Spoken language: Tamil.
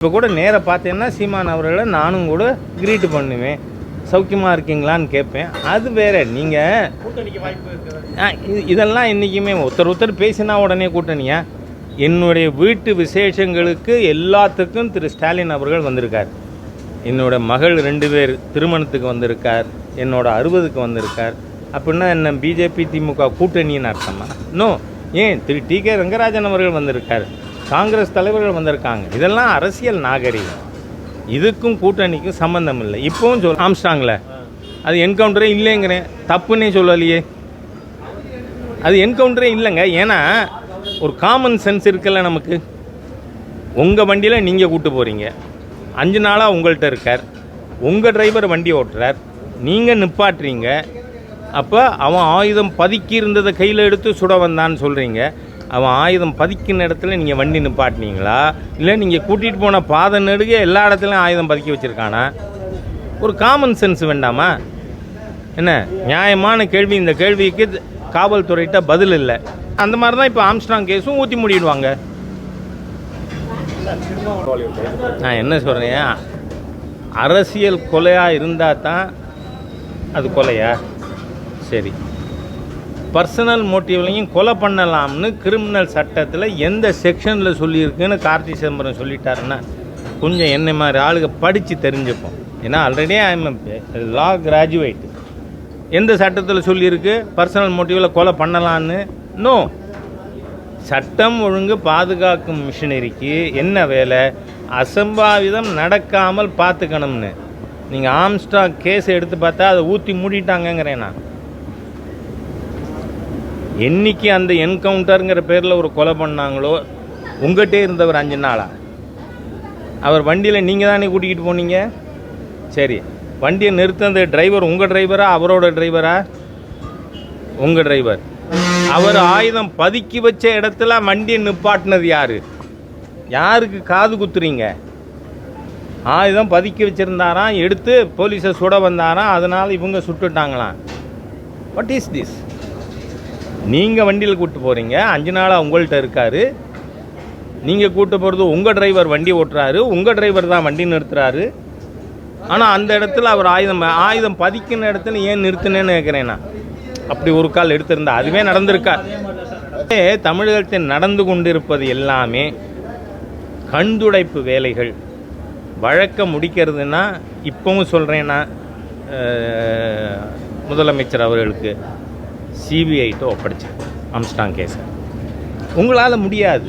இப்போ கூட நேராக பார்த்தேன்னா சீமான் அவர்களை நானும் கூட கிரீட் பண்ணுவேன், சௌக்கியமாக இருக்கீங்களான்னு கேட்பேன். அது வேறு. நீங்கள் இதெல்லாம் என்றைக்குமே ஒருத்தர் பேசினா உடனே கூட்டணியா? என்னுடைய வீட்டு விசேஷங்களுக்கு எல்லாத்துக்கும் திரு ஸ்டாலின் அவர்கள் வந்திருக்கார். என்னோடய மகள் 2 பேர் திருமணத்துக்கு வந்திருக்கார், என்னோட 60க்கு வந்திருக்கார். அப்படின்னா என்ன பிஜேபி திமுக கூட்டணின்னு அர்த்தமா? இன்னும் ஏன் திரு டி.கே. ரங்கராஜன் அவர்கள் வந்திருக்கார், காங்கிரஸ் தலைவர்கள் வந்திருக்காங்க. இதெல்லாம் அரசியல் நாகரிகம். இதுக்கும் கூட்டணிக்கும் சம்மந்தம் இல்லை. இப்போவும் ஆம்ஸ்டாங்கில் அது என்கவுண்டரே இல்லைங்கிறேன், தப்புன்னே சொல்லலையே. அது என்கவுண்டரே இல்லைங்க. ஏன்னா ஒரு காமன் சென்ஸ் இருக்குல்ல நமக்கு. உங்கள் வண்டியில் நீங்கள் கூட்டு போகிறீங்க, 5 நாளாக உங்கள்கிட்ட இருக்கார், உங்கள் டிரைவர் வண்டி ஓட்டுறார், நீங்கள் நிப்பாட்டுறீங்க. அப்போ அவன் ஆயுதம் பதுக்கி இருந்ததை கையில் எடுத்து சுட வந்தான்னு சொல்கிறீங்க. அவன் ஆயுதம் பதுக்கின இடத்துல நீங்கள் வண்டி நிப்பாட்டினீங்களா, இல்லை நீங்கள் கூட்டிகிட்டு போன பாதை நெடுக எல்லா இடத்துலையும் ஆயுதம் பதுக்கி வச்சுருக்கானா? ஒரு காமன் சென்ஸ் வேண்டாமா? என்ன நியாயமான கேள்வி. இந்த கேள்விக்கு காவல்துறையிட்ட பதில் இல்லை. அந்த மாதிரி தான் இப்போ ஆம்ஸ்ட்ராங் கேஸும் ஊற்றி மூடிடுவாங்க. நான் என்ன சொல்கிறேன், அரசியல் கொலையாக இருந்தால் தான் அது கொலையா? சரி, பர்சனல் மோட்டிவ்லையும் கொலை பண்ணலாம்னு கிரிமினல் சட்டத்தில் எந்த செக்ஷனில் சொல்லியிருக்குன்னு கார்த்தி சிதம்பரம் சொல்லிட்டாருன்னா கொஞ்சம் என்ன மாதிரி ஆளுக படித்து தெரிஞ்சுப்போம். ஏன்னா ஆல்ரெடி ஐஎம் லா கிராஜுவேட். எந்த சட்டத்தில் சொல்லியிருக்கு பர்சனல் மோட்டிவில் கொலை பண்ணலான்னு? நோ. சட்டம் ஒழுங்கு பாதுகாக்கும் மிஷினரிக்கு என்ன வேலை? அசம்பாவிதம் நடக்காமல் பார்த்துக்கணும்னு. நீங்கள் ஆம்ஸ்ட்ராங் கேஸை எடுத்து பார்த்தா அதை ஊற்றி மூடிட்டாங்கங்கிறேன் நான். என்னைக்கு அந்த என்கவுண்டருங்கிற பேரில் ஒரு கொலை பண்ணாங்களோ, உங்கள்கிட்டே இருந்தவர் 5 நாளா அவர் வண்டியில் நீங்கள் தானே கூட்டிகிட்டு போனீங்க. சரி, வண்டியை நிறுத்த டிரைவர் உங்கள் டிரைவரா அவரோட டிரைவரா? உங்கள் டிரைவர். அவர் ஆயுதம் பதுக்கி வச்ச இடத்துல வண்டியை நிப்பாட்டினது யார்? யாருக்கு காது குத்துறீங்க? ஆயுதம் பதுக்கி வச்சுருந்தாராம், எடுத்து போலீஸை சுட வந்தாராம், அதனால் இவங்க சுட்டுட்டாங்களாம். What is this? நீங்கள் வண்டியில் கூப்பிட்டு போகிறீங்க, 5 நாளாக உங்கள்கிட்ட இருக்கார், நீங்கள் கூப்பிட்டு போகிறது உங்கள் டிரைவர் வண்டி ஓட்டுறாரு, உங்கள் டிரைவர் தான் வண்டி நிறுத்துறாரு. ஆனால் அந்த இடத்துல அவர் ஆயுதம் பதுக்கின இடத்துல ஏன் நிறுத்தினேன்னு கேட்குறேன்னா, அப்படி ஒரு கால் எடுத்திருந்தா அதுவே நடந்திருக்கா? தமிழகத்தில் நடந்து கொண்டிருப்பது எல்லாமே கண்துடைப்பு வேலைகள். வழக்க முடிக்கிறதுனா இப்போவும் சொல்கிறேன்னா முதலமைச்சர் அவர்களுக்கு சிபிஐட்ட ஒப்படைச்சார் ஆம்ஸ்ட்ராங் கேஸை. உங்களால் முடியாது.